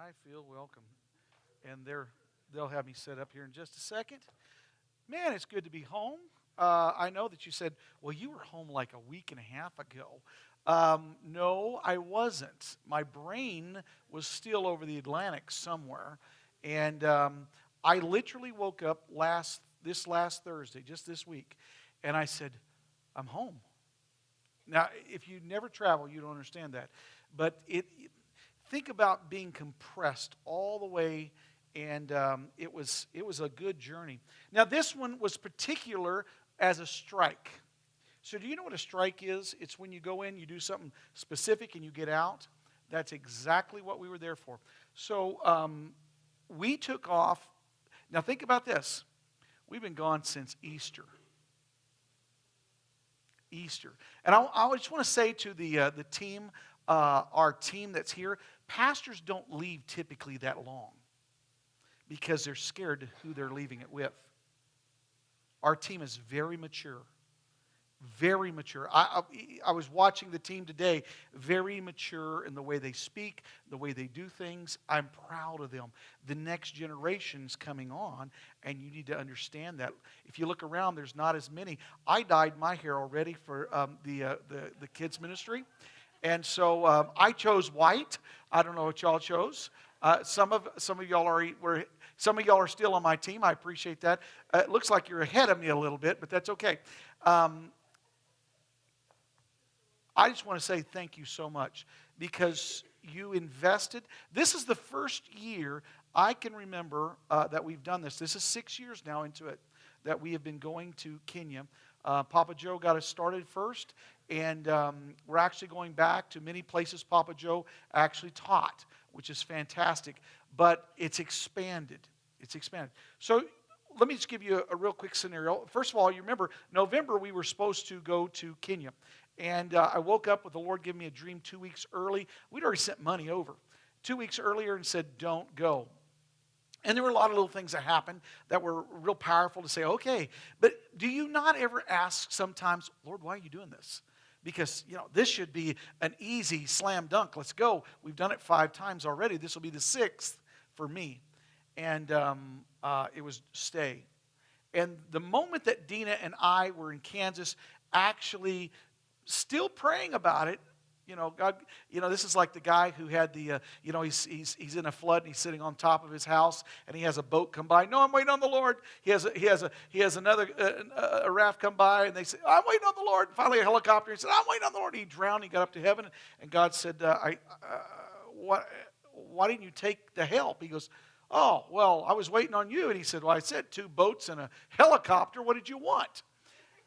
I feel welcome. And they'll have me set up here in just a second. Man, it's good to be home. I know that you said, well, you were home like a week and a half ago. No, I wasn't. My brain was still over the Atlantic somewhere. And I literally woke up this last Thursday, just this week, and I said, I'm home. Now, if you never travel, you don't understand that. But think about being compressed all the way, and it was a good journey. Now, this one was particular as a strike. So do you know what a strike is? It's when you go in, you do something specific, and you get out. That's exactly what we were there for. So we took off. Now, think about this. We've been gone since Easter. And I just want to say to the team, our team that's here, pastors don't leave typically that long because they're scared who they're leaving it with. Our team is very mature. Very mature. I was watching the team today, very mature in the way they speak, the way they do things. I'm proud of them. The next generation's coming on, and you need to understand that. If you look around, there's not as many. I dyed my hair already for the kids ministry, and so I chose white. I don't know what y'all chose. Some of y'all are still on my team. I appreciate that. It looks like you're ahead of me a little bit, but that's okay. I just want to say thank you so much because you invested. This is the first year I can remember that we've done this. This is 6 years now into it that we have been going to Kenya. Papa Joe got us started first, and we're actually going back to many places Papa Joe actually taught, which is fantastic. But it's expanded. It's expanded. So let me just give you a real quick scenario. First of all, you remember, November we were supposed to go to Kenya. And I woke up with the Lord giving me a dream 2 weeks early. We'd already sent money over 2 weeks earlier and said, don't go. And there were a lot of little things that happened that were real powerful to say, okay. But do you not ever ask sometimes, Lord, why are you doing this? Because, this should be an easy slam dunk. Let's go. We've done it 5 times already. This will be the 6th for me. And it was stay. And the moment that Dina and I were in Kansas, actually still praying about it, God, this is like the guy who had the, he's in a flood and he's sitting on top of his house and he has a boat come by. No, I'm waiting on the Lord. He has another a raft come by and they say, I'm waiting on the Lord. And finally a helicopter. He said, I'm waiting on the Lord. He drowned. He got up to heaven and God said, why didn't you take the help? He goes, oh, well, I was waiting on you. And he said, well, I said 2 boats and a helicopter. What did you want?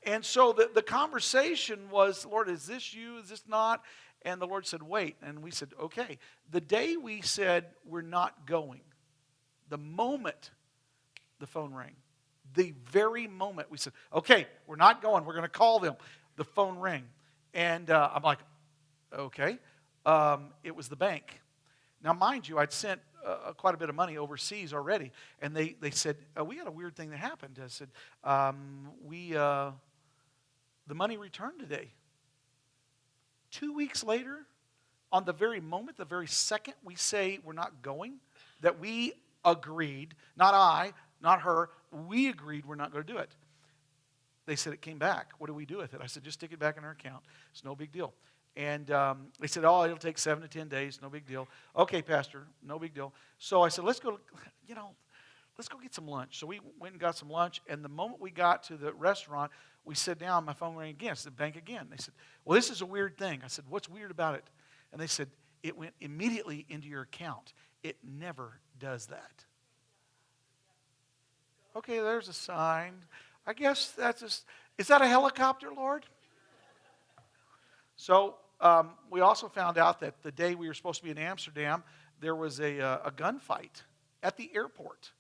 And so the conversation was, Lord, is this you? Is this not? And the Lord said, wait. And we said, okay. The day we said we're not going, the moment the phone rang, the very moment we said, okay, we're not going. We're going to call them. The phone rang. And I'm like, okay. It was the bank. Now, mind you, I'd sent quite a bit of money overseas already. And they said, we had a weird thing that happened. I said, the money returned today. 2 weeks later, on the very moment, the very second we say we're not going, that we agreed, not I, not her, we agreed we're not going to do it. They said it came back. What do we do with it? I said, just stick it back in our account. It's no big deal. And they said, oh, it'll take 7 to 10 days. No big deal. Okay, Pastor, no big deal. So I said, let's go get some lunch. So we went and got some lunch. And the moment we got to the restaurant, we sat down. My phone rang again. It's the bank again. They said, well, this is a weird thing. I said, what's weird about it? And they said, it went immediately into your account. It never does that. Okay, there's a sign. I guess is that a helicopter, Lord? So we also found out that the day we were supposed to be in Amsterdam, there was a gunfight at the airport.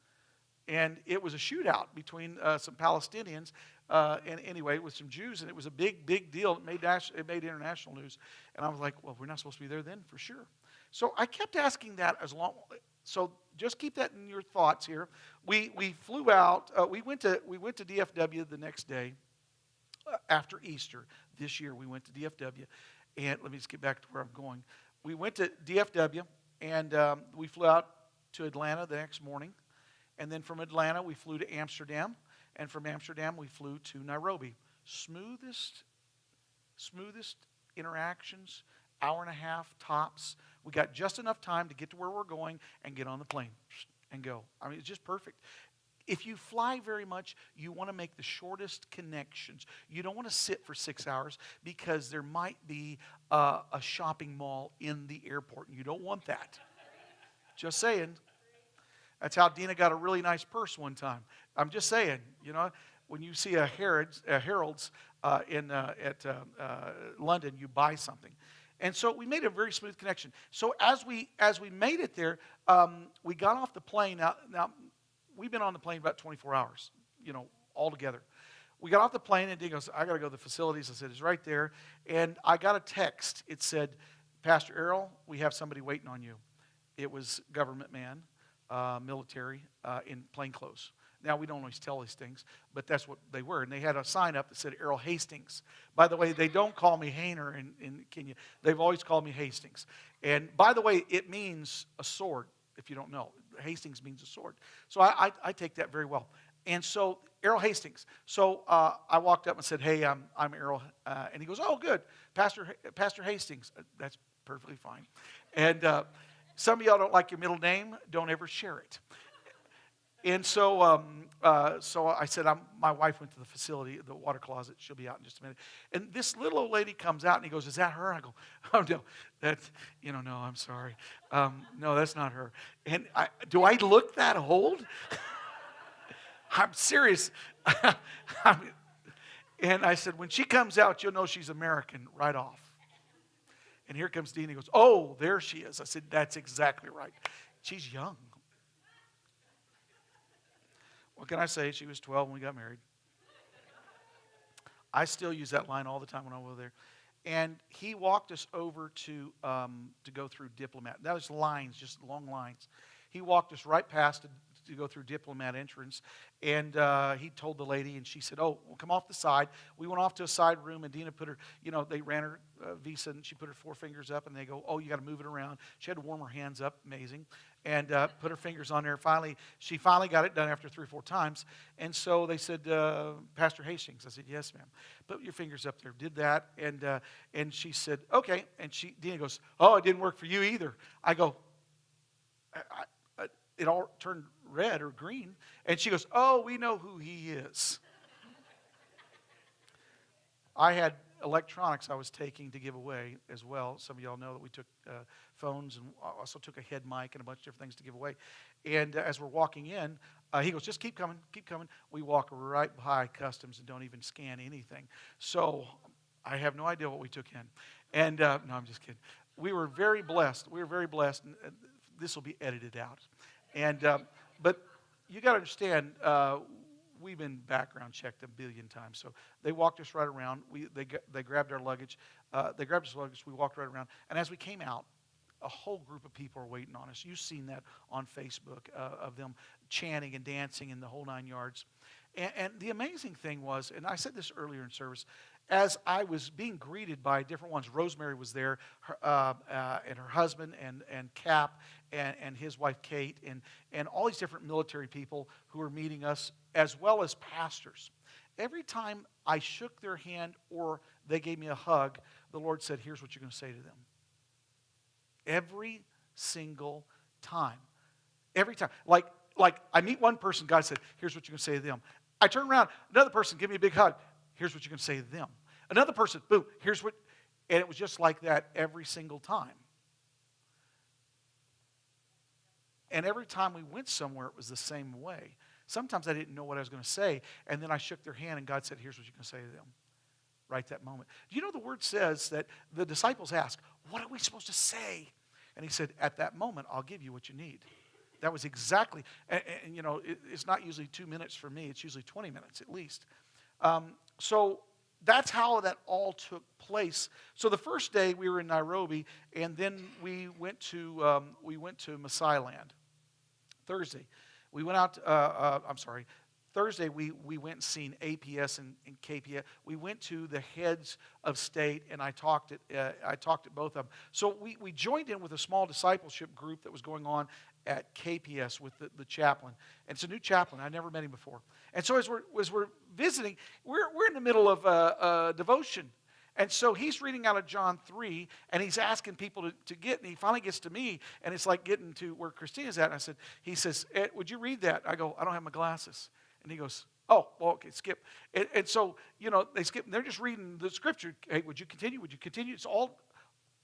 And it was a shootout between some Palestinians, and anyway, with some Jews, and it was a big, big deal. It made international news. And I was like, well, we're not supposed to be there then, for sure. So I kept asking that as long. So just keep that in your thoughts here. We flew out. We went to DFW the next day after Easter. This year we went to DFW, and let me just get back to where I'm going. We went to DFW. And we flew out to Atlanta the next morning. And then from Atlanta, we flew to Amsterdam. And from Amsterdam, we flew to Nairobi. Smoothest interactions, hour and a half tops. We got just enough time to get to where we're going and get on the plane and go. I mean, it's just perfect. If you fly very much, you want to make the shortest connections. You don't want to sit for 6 hours because there might be a shopping mall in the airport, and you don't want that. Just saying. That's how Dina got a really nice purse one time. I'm just saying, when you see a Harrods at London, you buy something. And so we made a very smooth connection. So as we made it there, we got off the plane. Now we've been on the plane about 24 hours, all together. We got off the plane, and Dina goes, I got to go to the facilities. I said, it's right there. And I got a text. It said, Pastor Errol, we have somebody waiting on you. It was government man. Military in plain clothes. Now, we don't always tell these things, but that's what they were. And they had a sign up that said Errol Hastings. By the way, they don't call me Hainer in Kenya. They've always called me Hastings. And by the way, it means a sword, if you don't know. Hastings means a sword. So I take that very well. And so, Errol Hastings. So I walked up and said, hey, I'm Errol. And he goes, oh, good. Pastor Hastings. That's perfectly fine. And some of y'all don't like your middle name. Don't ever share it. And so I said, my wife went to the facility, the water closet. She'll be out in just a minute. And this little old lady comes out, and he goes, is that her? I go, oh, no, no, I'm sorry. No, that's not her. And do I look that old? I'm serious. And I said, when she comes out, you'll know she's American right off. And here comes Dean. He goes, oh, there she is. I said, that's exactly right. She's young. What can I say? She was 12 when we got married. I still use that line all the time when I'm over there. And he walked us over to go through Diplomat. That was lines, just long lines. He walked us right past to go through Diplomat entrance. And he told the lady, and she said, oh, we'll come off the side. We went off to a side room, and Dina put her, they ran her visa, and she put her 4 fingers up, and they go, oh, you got to move it around. She had to warm her hands up, amazing, and put her fingers on there. She finally got it done after 3 or 4 times. And so they said, Pastor Hastings. I said, yes, ma'am. Put your fingers up there. Did that, and she said, okay. And Dina goes, oh, it didn't work for you either. I go, it all turned red or green. And she goes, oh, we know who he is. I had electronics I was taking to give away as well. Some of y'all know that we took phones, and also took a head mic and a bunch of different things to give away. And as we're walking in, he goes, just keep coming, keep coming. We walk right by customs and don't even scan anything. So I have no idea what we took in. And no, I'm just kidding. We were very blessed. And this will be edited out. And but you got to understand, we've been background checked a billion times. So they walked us right around. They grabbed our luggage. They grabbed us luggage. We walked right around. And as we came out, a whole group of people are waiting on us. You've seen that on Facebook of them chanting and dancing in the whole 9 yards. And the amazing thing was, and I said this earlier in service, as I was being greeted by different ones, Rosemary was there, and her husband, and Cap, and his wife Kate, and all these different military people who were meeting us, as well as pastors. Every time I shook their hand or they gave me a hug, the Lord said, here's what you're going to say to them. Every single time. Every time. Like I meet one person, God said, here's what you're going to say to them. I turn around, another person, give me a big hug. Here's what you're going to say to them. Another person, boom, here's what, and it was just like that every single time. And every time we went somewhere, it was the same way. Sometimes I didn't know what I was going to say, and then I shook their hand, and God said, here's what you're going to say to them. Right that moment. Do you know the word says that the disciples asked, what are we supposed to say? And he said, at that moment, I'll give you what you need. That was exactly, and it's not usually 2 minutes for me. It's usually 20 minutes at least. So that's how that all took place. So the first day we were in Nairobi, and then we went to Masai Land. Thursday, we went out. Thursday, we went and seen APS and KPS. We went to the heads of state, and I talked at both of them. So we joined in with a small discipleship group that was going on at KPS with the chaplain. And it's a new chaplain. I never met him before. And so as we're visiting, we're in the middle of a devotion. And so he's reading out of John 3, and he's asking people to get, and he finally gets to me, and it's like getting to where Christina's at. And he says, Ed, would you read that? I go, I don't have my glasses. And he goes, oh, well, okay, skip. And so, they skip, and they're just reading the scripture. Hey, would you continue? Would you continue?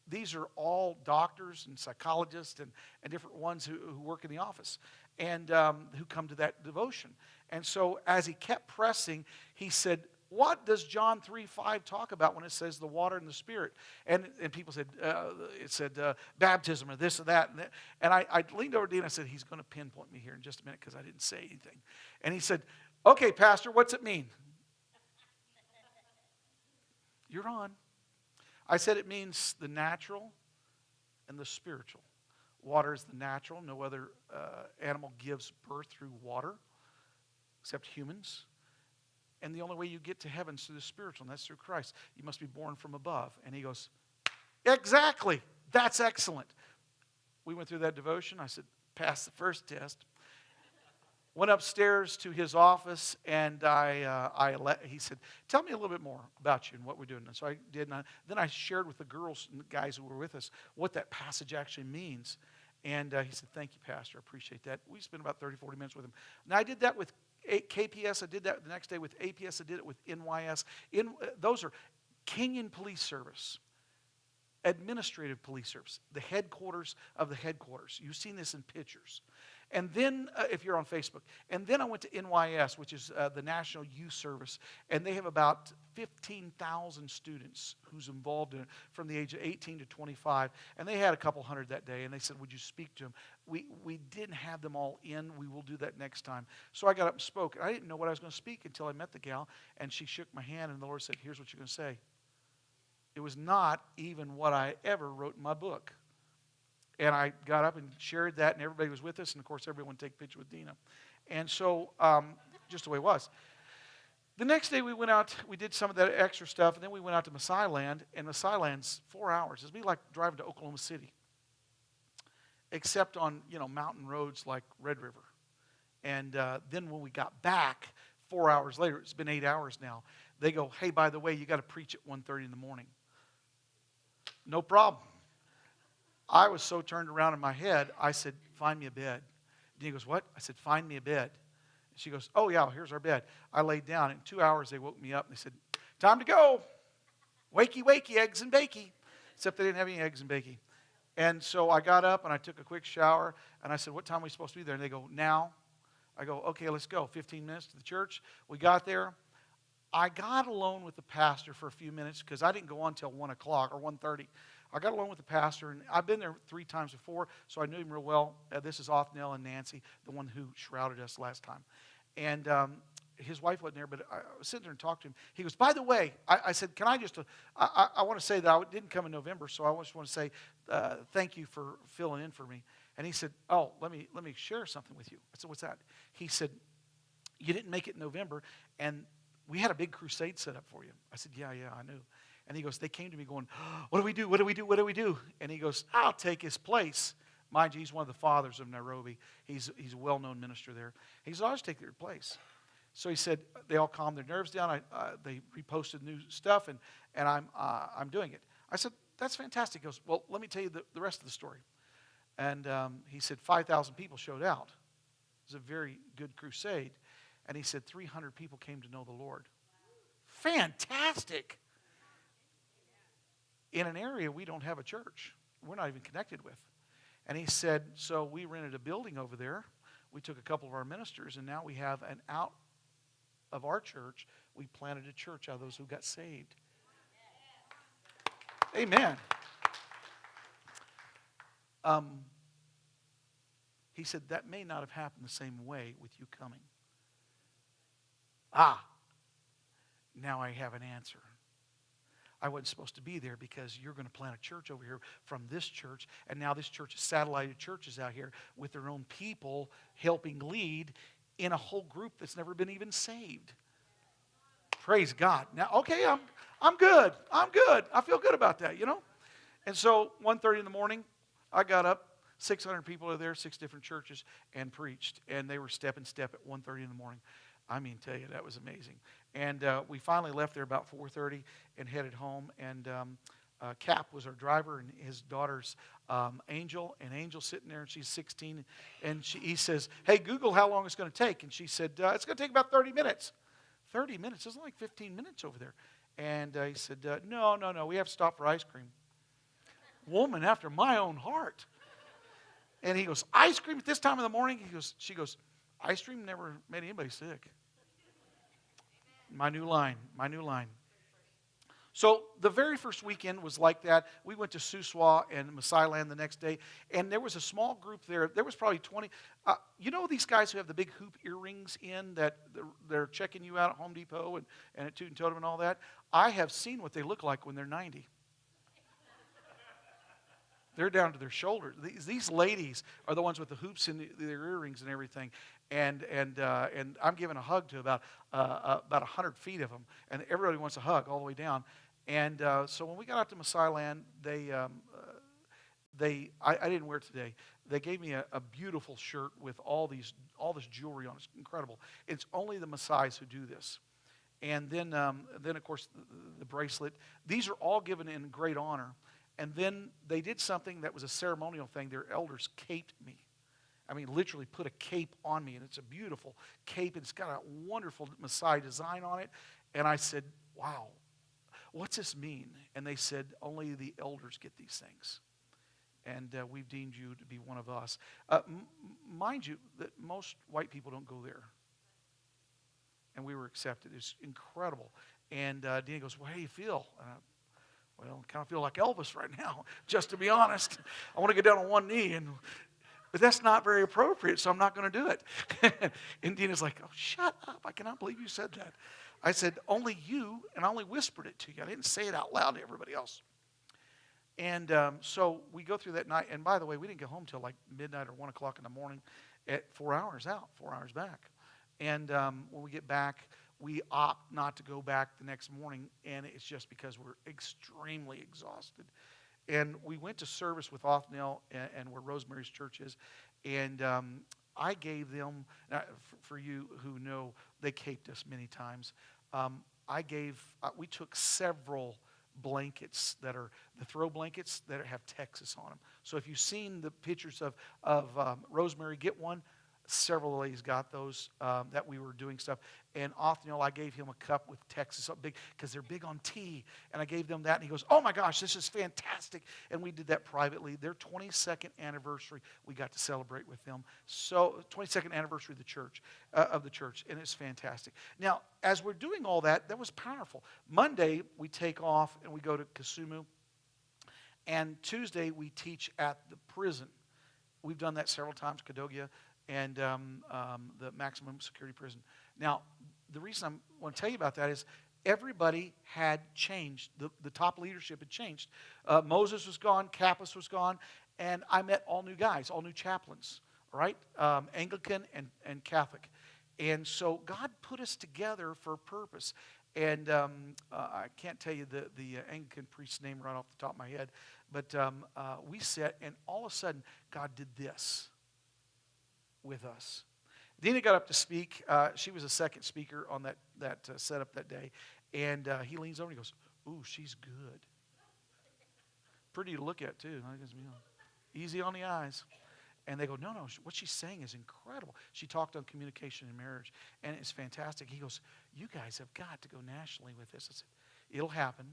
These are all doctors and psychologists and different ones who work in the office and who come to that devotion. And so as he kept pressing, he said, what does John 3:5 talk about when it says the water and the Spirit? And people said, it said baptism or this or that. And I leaned over to Dean and I said, he's going to pinpoint me here in just a minute because I didn't say anything. And he said, okay, Pastor, what's it mean? You're on. I said it means the natural and the spiritual. Water is the natural. No other animal gives birth through water except humans. And the only way you get to heaven is through the spiritual, and that's through Christ. You must be born from above. And he goes, exactly. That's excellent. We went through that devotion. I said, pass the first test. Went upstairs to his office, and he said, tell me a little bit more about you and what we're doing. And so I did. And then I shared with the girls and the guys who were with us what that passage actually means. And he said, thank you, Pastor. I appreciate that. We spent about 30, 40 minutes with him. Now, I did that with KPS. I did that the next day with APS. I did it with NYS. Those are Kenyan Police Service, Administrative Police Service, the headquarters of the headquarters. You've seen this in pictures. And then, if you're on Facebook, and then I went to NYS, which is the National Youth Service, and they have about 15,000 students who's involved in it from the age of 18 to 25, and they had a couple hundred that day, and they said, would you speak to them? We didn't have them all in. We will do that next time. So I got up and spoke. I didn't know what I was going to speak until I met the gal, and she shook my hand, and the Lord said, here's what you're going to say. It was not even what I ever wrote in my book. And I got up and shared that, and everybody was with us. And, of course, everyone would take a picture with Dina. And so, just the way it was. The next day we went out, we did some of that extra stuff, and then we went out to Maasai Land. And Maasai Land's 4 hours. It'd be like driving to Oklahoma City, except on, mountain roads like Red River. And then when we got back 4 hours later, it's been 8 hours now, they go, hey, by the way, you got to preach at 1:30 in the morning. No problem. I was so turned around in my head, I said, find me a bed. And he goes, what? I said, find me a bed. And she goes, oh, yeah, here's our bed. I laid down. In 2 hours, they woke me up, and they said, time to go. Wakey, wakey, eggs and bakey. Except they didn't have any eggs and bakey. And so I got up, and I took a quick shower, and I said, what time are we supposed to be there? And they go, now. I go, okay, let's go. 15 minutes to the church. We got there. I got alone with the pastor for a few minutes because I didn't go on until 1 o'clock or 1:30. I got along with the pastor, and I've been there 3 times before, so I knew him real well. This is Othniel and Nancy, the one who shrouded us last time. And his wife wasn't there, but I was sitting there and talked to him. He goes, by the way, I said, can I just, I want to say that I didn't come in November, so I just want to say thank you for filling in for me. And he said, oh, let me share something with you. I said, what's that? He said, you didn't make it in November, and we had a big crusade set up for you. I said, yeah, I knew. And he goes, they came to me going, what do we do? What do we do? What do we do? And he goes, I'll take his place. Mind you, he's one of the fathers of Nairobi. He's a well-known minister there. He says, I'll just take their place. So he said, they all calmed their nerves down. They reposted new stuff, and I'm doing it. I said, that's fantastic. He goes, well, let me tell you the rest of the story. And he said, 5,000 people showed out. It was a very good crusade. And he said, 300 people came to know the Lord. Fantastic. In an area we don't have a church. We're not even connected with. And he said, so we rented a building over there. We took a couple of our ministers, and now we have an out of our church. We planted a church out of those who got saved. Amen. He said, that may not have happened the same way with you coming. Now I have an answer. I wasn't supposed to be there because you're going to plant a church over here from this church, and now this church is satellite churches out here with their own people helping lead. in a whole group that's never been even saved. Praise God. Now, okay, I'm good. I'm good. I feel good about that, you know? And so 1:30 in the morning, I got up. 600 people are there, 6 different churches, and preached. And they were step and step at 1:30 in the morning. I mean, tell you, that was amazing. And we finally left there about 4:30 and headed home. And Cap was our driver, and his daughter's Angel. And Angel's sitting there, and she's 16. And he says, hey, Google how long it's going to take. And she said, it's going to take about 30 minutes. 30 minutes? It's like 15 minutes over there. And he said, no, we have to stop for ice cream. Woman after my own heart. And he goes, ice cream at this time of the morning? She goes, ice cream never made anybody sick. My new line. So the very first weekend was like that. We went to Suswa and Maasai Land the next day, and there was a small group there. There was probably 20. You know these guys who have the big hoop earrings in that they're checking you out at Home Depot and at Toot and Totem and all that? I have seen what they look like when they're 90. They're down to their shoulders. These ladies are the ones with the hoops in their earrings and everything. And I'm giving a hug to about 100 feet of them, and everybody wants a hug all the way down. And so when we got out to Maasai Land, I didn't wear it today. They gave me a beautiful shirt with all this jewelry on it. It's incredible. It's only the Maasais who do this. And then of course the bracelet. These are all given in great honor. And then they did something that was a ceremonial thing. Their elders caped me. I mean, literally put a cape on me, and it's a beautiful cape, and it's got a wonderful Maasai design on it. And I said, wow, what's this mean? And they said, only the elders get these things. And we've deemed you to be one of us. Mind you, that most white people don't go there. And we were accepted. It's incredible. And Dean goes, well, how do you feel? Well, I kind of feel like Elvis right now, just to be honest. I want to get down on one knee, but that's not very appropriate, so I'm not going to do it. And Dina's like, oh, shut up. I cannot believe you said that. I said, only you, and I only whispered it to you. I didn't say it out loud to everybody else. And so we go through that night. And by the way, we didn't get home till like midnight or 1 o'clock in the morning at 4 hours out, 4 hours back. And when we get back, we opt not to go back the next morning, and it's just because we're extremely exhausted. And we went to service with Othniel and where Rosemary's Church is, and I gave them, for you who know, they caped us many times. We took several blankets that are the throw blankets that have Texas on them. So if you've seen the pictures of Rosemary get one, several ladies got those that we were doing stuff. And Othniel, I gave him a cup with Texas up big because they're big on tea. And I gave them that, and he goes, oh my gosh, this is fantastic. And we did that privately. Their 22nd anniversary, we got to celebrate with them. So 22nd anniversary of the church, and it's fantastic. Now, as we're doing all that, that was powerful. Monday, we take off and we go to Kisumu. And Tuesday, we teach at the prison. We've done that several times, Kadogia, and the maximum security prison. Now, the reason I want to tell you about that is everybody had changed. The top leadership had changed. Moses was gone, Kappas was gone, and I met all new guys, all new chaplains, all right? Anglican and Catholic. And so God put us together for a purpose. And I can't tell you the Anglican priest's name right off the top of my head, but we sat, and all of a sudden, God did this with us. Dina got up to speak. She was a second speaker on that setup that day. And he leans over and he goes, ooh, she's good. Pretty to look at, too. Easy on the eyes. And they go, no, what she's saying is incredible. She talked on communication and marriage, and it's fantastic. He goes, you guys have got to go nationally with this. I said, it'll happen,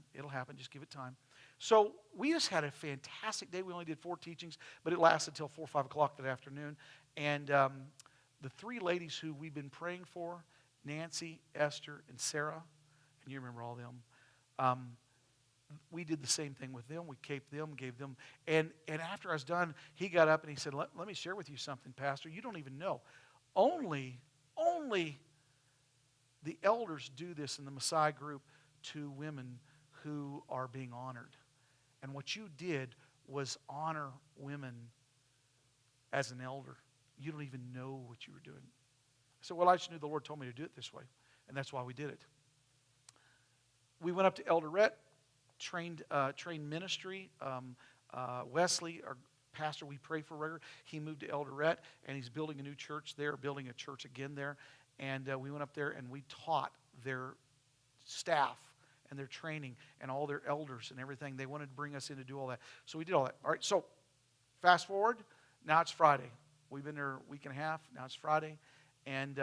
just give it time. So we just had a fantastic day. We only did 4 teachings, but it lasted until 4 or 5 o'clock that afternoon. And the 3 ladies who we've been praying for, Nancy, Esther, and Sarah, and you remember all them, we did the same thing with them. We caped them, gave them. And after I was done, he got up and he said, let me share with you something, Pastor. You don't even know. Only the elders do this in the Maasai group to women who are being honored. And what you did was honor women as an elder. You don't even know what you were doing. I said, well, I just knew the Lord told me to do it this way, and that's why we did it. We went up to Eldoret, trained ministry. Wesley, our pastor, we pray for regularly. He moved to Eldoret, and he's building a new church there, building a church again there. And we went up there, and we taught their staff and their training and all their elders and everything. They wanted to bring us in to do all that. So we did all that. All right, so fast forward. Now it's Friday. We've been there a week and a half. Now it's Friday. And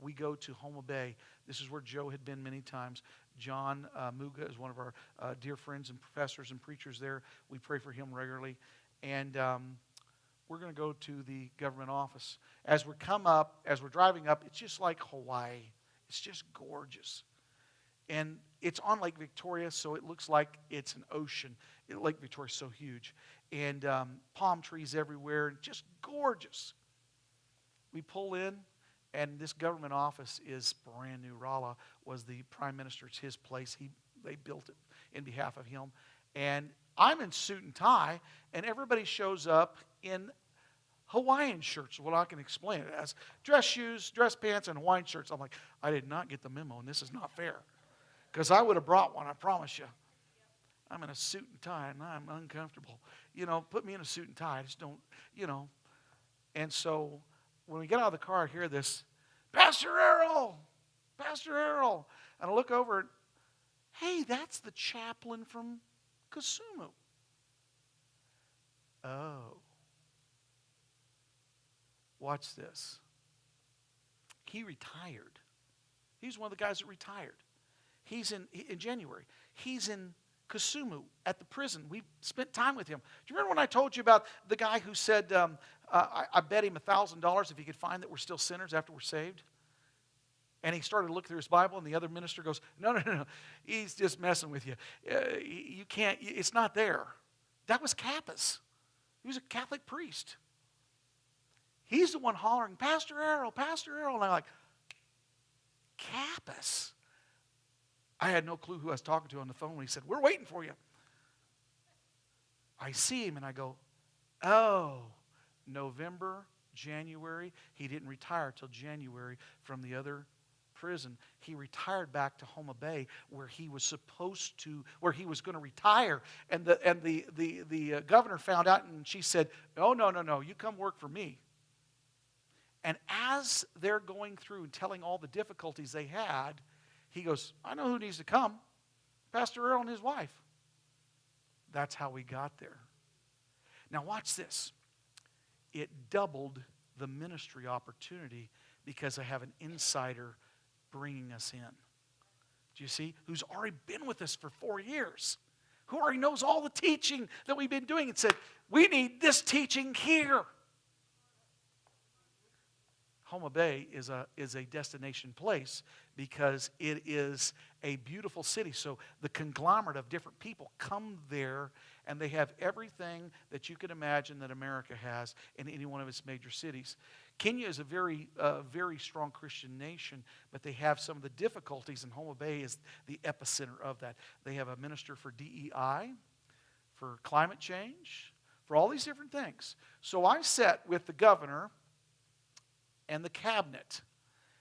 we go to Homa Bay. This is where Joe had been many times. John Muga is one of our dear friends and professors and preachers there. We pray for him regularly. And we're going to go to the government office. As we're driving up, it's just like Hawaii. It's just gorgeous. And it's on Lake Victoria, so it looks like it's an ocean. Lake Victoria's so huge. And palm trees everywhere, just gorgeous. We pull in, and this government office is brand new. Rala was the prime minister. It's his place. They built it in behalf of him. And I'm in suit and tie, and everybody shows up in Hawaiian shirts. Well, I can explain it as dress shoes, dress pants, and Hawaiian shirts. I'm like, I did not get the memo, and this is not fair. Because I would have brought one, I promise you. I'm in a suit and tie, and I'm uncomfortable. Put me in a suit and tie. I just don't, And so when we get out of the car, I hear this, Pastor Errol! Pastor Errol! And I look over, and, hey, that's the chaplain from Kasumu. Oh. Watch this. He retired. He's one of the guys that retired. He's in January. He's in Kasumu at the prison. We spent time with him. Do you remember when I told you about the guy who said, I bet him $1,000 if he could find that we're still sinners after we're saved? And he started to look through his Bible, and the other minister goes, no. He's just messing with you. You can't, it's not there. That was Kappas. He was a Catholic priest. He's the one hollering, Pastor Errol, Pastor Errol. And I'm like, Kappas? I had no clue who I was talking to on the phone when he said, we're waiting for you. I see him and I go, oh, November, January. He didn't retire till January from the other prison. He retired back to Homa Bay where he was going to retire. And the governor found out, and she said, oh, no, you come work for me. And as they're going through and telling all the difficulties they had, he goes, I know who needs to come. Pastor Earl and his wife. That's how we got there. Now watch this. It doubled the ministry opportunity because I have an insider bringing us in. Do you see? Who's already been with us for 4 years. Who already knows all the teaching that we've been doing and said, we need this teaching here. Homa Bay is a destination place because it is a beautiful city. So the conglomerate of different people come there, and they have everything that you can imagine that America has in any one of its major cities. Kenya is a very strong Christian nation, but they have some of the difficulties, and Homa Bay is the epicenter of that. They have a minister for DEI, for climate change, for all these different things. So I sat with the governor and the cabinet.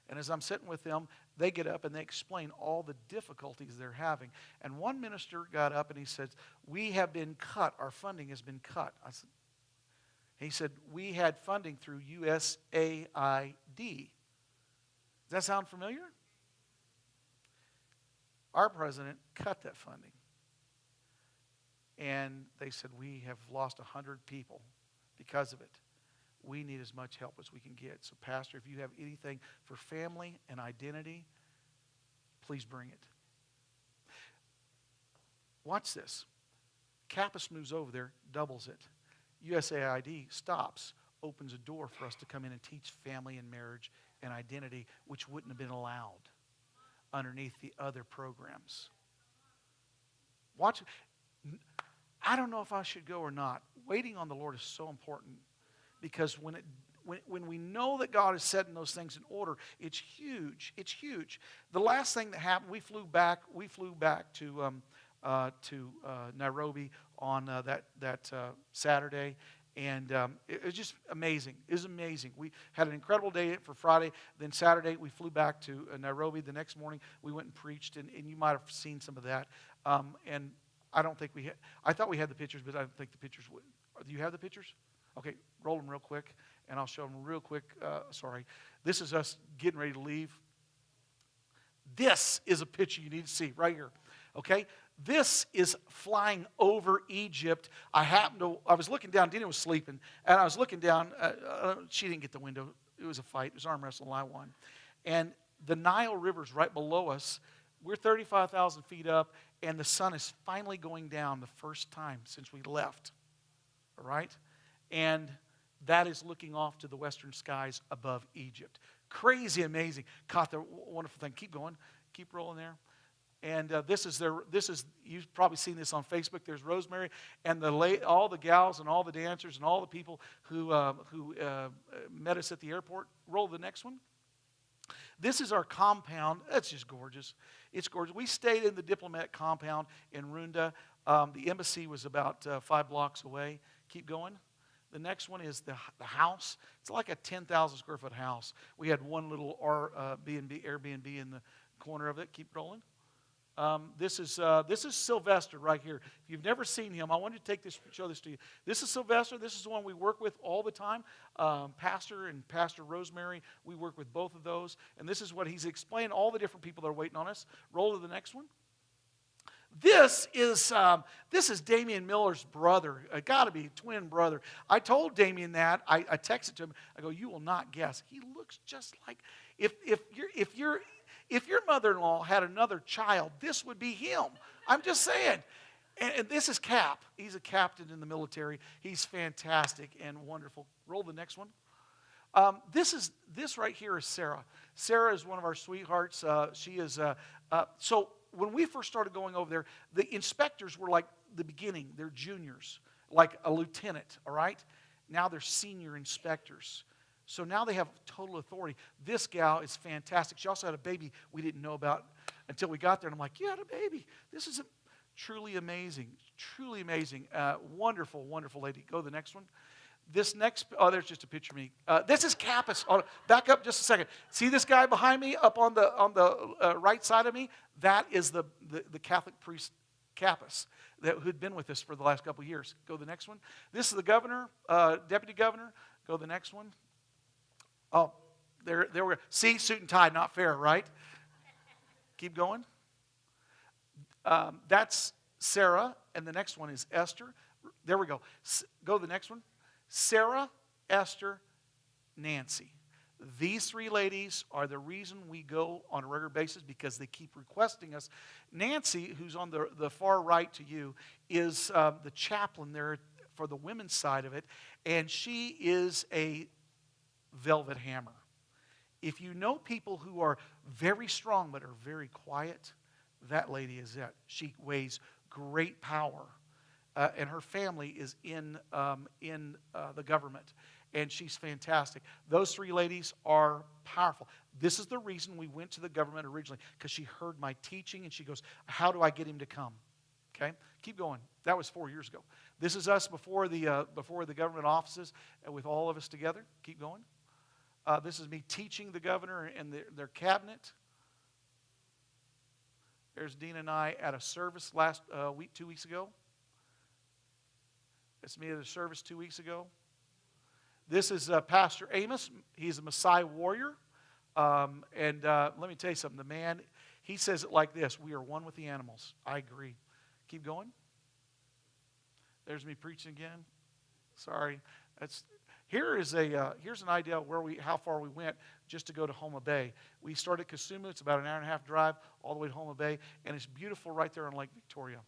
And as I'm sitting with them, they get up and they explain all the difficulties they're having. And one minister got up and he said, we have been cut. Our funding has been cut. He said, we had funding through USAID. Does that sound familiar? Our president cut that funding. And they said, we have lost 100 people because of it. We need as much help as we can get. So, Pastor, if you have anything for family and identity, please bring it. Watch this. Kappas moves over there, doubles it. USAID stops, opens a door for us to come in and teach family and marriage and identity, which wouldn't have been allowed underneath the other programs. Watch. I don't know if I should go or not. Waiting on the Lord is so important. Because when we know that God is setting those things in order, it's huge. It's huge. The last thing that happened, we flew back to Nairobi on that Saturday, And it was just amazing. It was amazing. We had an incredible day for Friday. Then Saturday, we flew back to Nairobi. The next morning, we went and preached, and you might have seen some of that. And I don't think we had, I thought we had the pictures, but I don't think the pictures would. Do you have the pictures? Okay, roll them real quick, and I'll show them real quick. Sorry. This is us getting ready to leave. This is a picture you need to see right here. Okay? This is flying over Egypt. I was looking down. Dina was sleeping, and I was looking down. She didn't get the window. It was a fight. It was arm wrestling. I won. And the Nile River's right below us. We're 35,000 feet up, and the sun is finally going down the first time since we left. All right? And that is looking off to the western skies above Egypt. Crazy, amazing. Caught the wonderful thing. Keep going. Keep rolling there. And you've probably seen this on Facebook. There's Rosemary and all the gals and all the dancers and all the people who met us at the airport. Roll the next one. This is our compound. That's just gorgeous. It's gorgeous. We stayed in the diplomatic compound in Rwanda. The embassy was about 5 blocks away. Keep going. The next one is the house. It's like a 10,000 square foot house. We had one little Airbnb in the corner of it. Keep rolling. This is Sylvester right here. If you've never seen him, I want you to show this to you. This is Sylvester. This is the one we work with all the time. Pastor and Pastor Rosemary, we work with both of those. And this is what he's explained, all the different people that are waiting on us. Roll to the next one. This is Damian Miller's brother. Got to be twin brother. I told Damian that. I texted to him. I go, you will not guess. He looks just like if your mother-in-law had another child, this would be him. I'm just saying. And this is Cap. He's a captain in the military. He's fantastic and wonderful. Roll the next one. This right here is Sarah. Sarah is one of our sweethearts. She is so when we first started going over there, the inspectors were like the beginning. They're juniors, like a lieutenant. All right. Now they're senior inspectors. So now they have total authority. This gal is fantastic. She also had a baby we didn't know about until we got there. And I'm like, you had a baby. This is truly amazing. Truly amazing. Wonderful, wonderful lady. Go to the next one. This next, there's just a picture of me. This is Kappas. Back up just a second. See this guy behind me up on the right side of me? That is the Catholic priest Kappas who'd been with us for the last couple of years. Go to the next one. This is the governor, deputy governor. Go to the next one. Oh, there we go. See, suit and tie, not fair, right? Keep going. That's Sarah, and the next one is Esther. There we go. Go to the next one. Sarah, Esther, Nancy. These 3 ladies are the reason we go on a regular basis because they keep requesting us. Nancy, who's on the far right to you, is the chaplain there for the women's side of it, and she is a velvet hammer. If you know people who are very strong but are very quiet, that lady is it. She weighs great power. And her family is in the government. And she's fantastic. Those 3 ladies are powerful. This is the reason we went to the government originally, because she heard my teaching and she goes, how do I get him to come? Okay, keep going. That was 4 years ago. This is us before the government offices with all of us together. Keep going. This is me teaching the governor and their cabinet. There's Dean and I at a service last 2 weeks ago. It's me at a service 2 weeks ago. This is Pastor Amos. He's a Maasai warrior. And let me tell you something. The man, he says it like this: we are one with the animals. I agree. Keep going. There's me preaching again. Sorry. Here's an idea of how far we went just to go to Homa Bay. We started at Kisumu. It's about an hour and a half drive all the way to Homa Bay. And it's beautiful right there on Lake Victoria.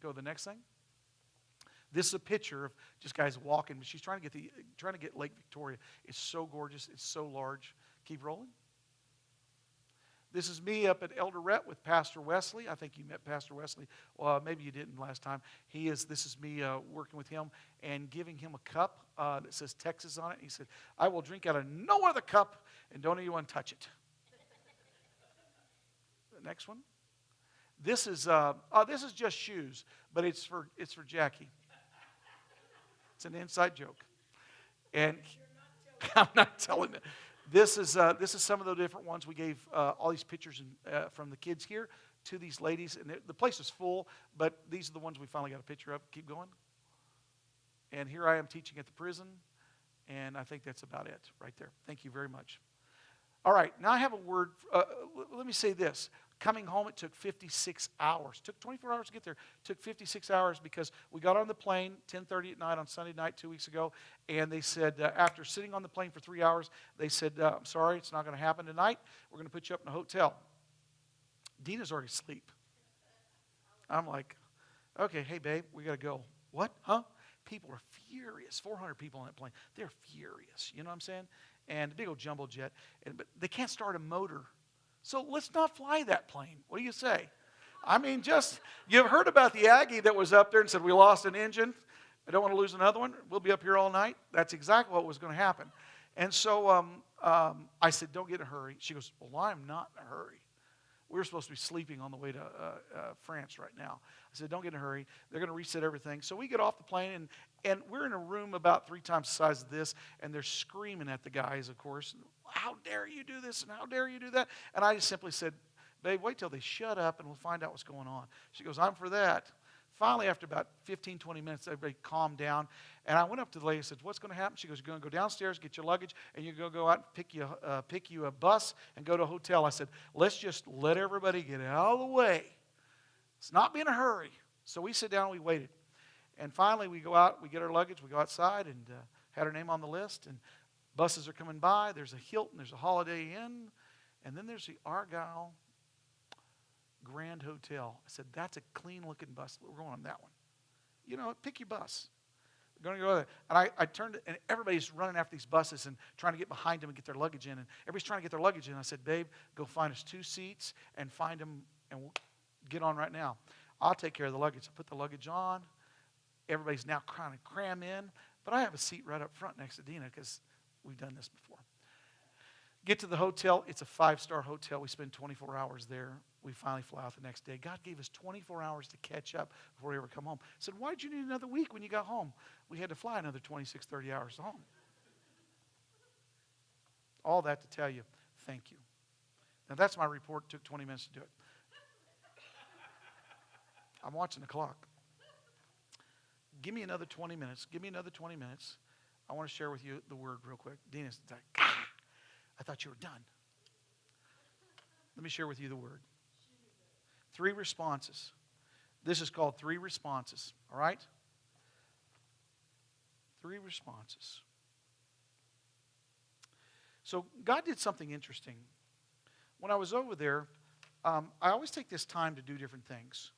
Go to the next thing. This is a picture of just guys walking. She's trying to get Lake Victoria. It's so gorgeous. It's so large. Keep rolling. This is me up at Eldoret with Pastor Wesley. I think you met Pastor Wesley. Well, maybe you didn't last time. This is me working with him and giving him a cup that says Texas on it. He said, I will drink out of no other cup, and don't anyone touch it. The next one. This is just shoes, but it's for Jackie. It's an inside joke. And I'm not telling it. This is some of the different ones. We gave all these pictures from the kids here to these ladies. And the place is full, but these are the ones we finally got a picture of. Keep going. And here I am teaching at the prison. And I think that's about it right there. Thank you very much. All right, now I have a word. Let me say this. Coming home, it took 56 hours. It took 24 hours to get there. It took 56 hours because we got on the plane 10:30 at night on Sunday night 2 weeks ago, and they said, after sitting on the plane for 3 hours, they said, I'm sorry, it's not going to happen tonight. We're going to put you up in a hotel. Dina's already asleep. I'm like, okay, hey, babe, we got to go. What? Huh? People are furious. 400 people on that plane. They're furious. You know what I'm saying? And a big old jumbo jet. But they can't start a motor. So let's not fly that plane. What do you say? I mean, you've heard about the Aggie that was up there and said, we lost an engine. I don't want to lose another one. We'll be up here all night. That's exactly what was going to happen. And so I said, don't get in a hurry. She goes, well, I'm not in a hurry. We're supposed to be sleeping on the way to France right now. I said, don't get in a hurry. They're going to reset everything. So we get off the plane, and we're in a room about 3 times the size of this, and they're screaming at the guys, of course. How dare you do this, and how dare you do that? And I just simply said, babe, wait till they shut up, and we'll find out what's going on. She goes, I'm for that. Finally, after about 15, 20 minutes, everybody calmed down. And I went up to the lady and said, what's going to happen? She goes, you're going to go downstairs, get your luggage, and you're going to go out and pick you a bus and go to a hotel. I said, let's just let everybody get out of the way. Let's not be in a hurry. So we sit down and we waited. And finally, we go out, we get our luggage, we go outside, and had her name on the list. And buses are coming by. There's a Hilton, there's a Holiday Inn, and then there's the Argyle Grand Hotel. I said, that's a clean-looking bus. We're going on that one. You know, pick your bus. We're going to go there. And I turned, and everybody's running after these buses and trying to get behind them and get their luggage in. And everybody's trying to get their luggage in. I said, babe, go find us 2 seats and find them, and we'll get on right now. I'll take care of the luggage. I put the luggage on. Everybody's now trying to cram in. But I have a seat right up front next to Dina because we've done this before. Get to the hotel. It's a 5-star hotel. We spend 24 hours there. We finally fly out the next day. God gave us 24 hours to catch up before we ever come home. I said, why did you need another week when you got home? We had to fly another 26, 30 hours home. All that to tell you, thank you. Now, that's my report. It took 20 minutes to do it. I'm watching the clock. Give me another 20 minutes. Give me another 20 minutes. I want to share with you the word real quick. Dina's like, I thought you were done. Let me share with you the word. 3 responses. This is called 3 responses. All right? 3 responses. So God did something interesting. When I was over there, I always take this time to do different things.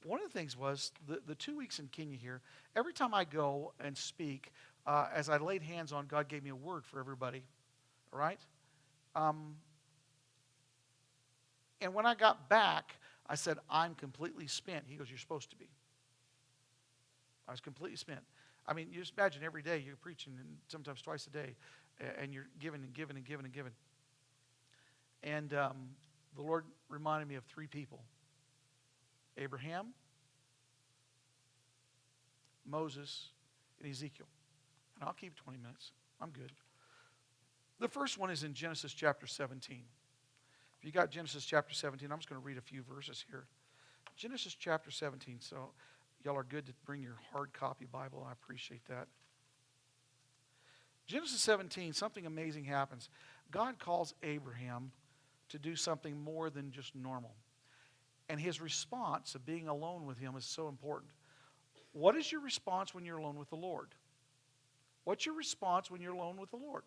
One of the things was the 2 weeks in Kenya here, every time I go and speak, as I laid hands on, God gave me a word for everybody. All right? And when I got back, I said, I'm completely spent. He goes, you're supposed to be. I was completely spent. I mean, you just imagine every day you're preaching, and sometimes twice a day, and you're giving and giving and giving and giving. And the Lord reminded me of 3 people. Abraham, Moses, and Ezekiel. And I'll keep 20 minutes. I'm good. The first one is in Genesis chapter 17. If you got Genesis chapter 17, I'm just going to read a few verses here. Genesis chapter 17. So y'all are good to bring your hard copy Bible. I appreciate that. Genesis 17, something amazing happens. God calls Abraham to do something more than just normal. And his response of being alone with him is so important. What is your response when you're alone with the Lord? What's your response when you're alone with the Lord?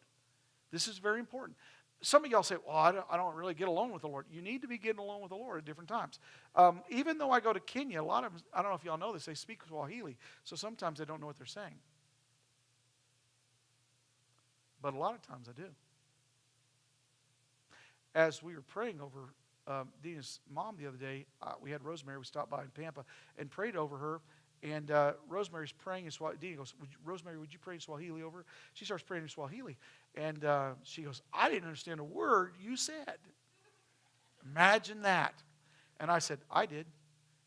This is very important. Some of y'all say, well, I don't really get alone with the Lord. You need to be getting alone with the Lord at different times. Even though I go to Kenya, a lot of them, I don't know if y'all know this, they speak Swahili. So sometimes they don't know what they're saying. But a lot of times I do. As we were praying over Dina's mom the other day, we had Rosemary. We stopped by in Pampa and prayed over her. And Rosemary's praying in Swahili. Dina goes, Rosemary, would you pray in Swahili over her? She starts praying in Swahili. And she goes, I didn't understand a word you said. Imagine that. And I said, I did.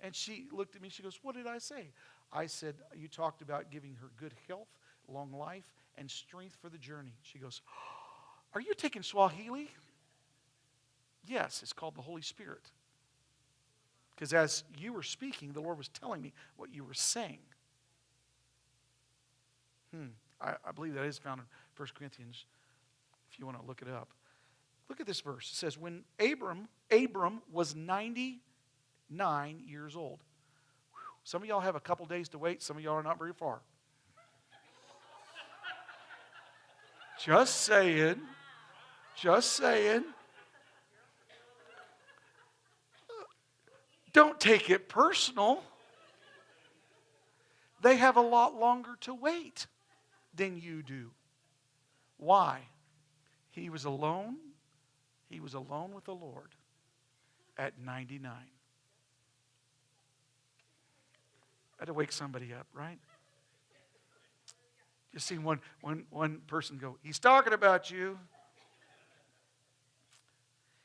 And she looked at me. She goes, what did I say? I said, you talked about giving her good health, long life and strength for the journey. She goes, are you taking Swahili? Yes, it's called the Holy Spirit. Because as you were speaking, the Lord was telling me what you were saying. I believe that is found in 1 Corinthians, if you want to look it up. Look at this verse. It says, when Abram was 99 years old. Whew. Some of y'all have a couple days to wait. Some of y'all are not very far. Just saying. Just saying. Don't take it personal. They have a lot longer to wait than you do. Why? He was alone. He was alone with the Lord at 99. I had to wake somebody up, right? Just seen one person go, he's talking about you.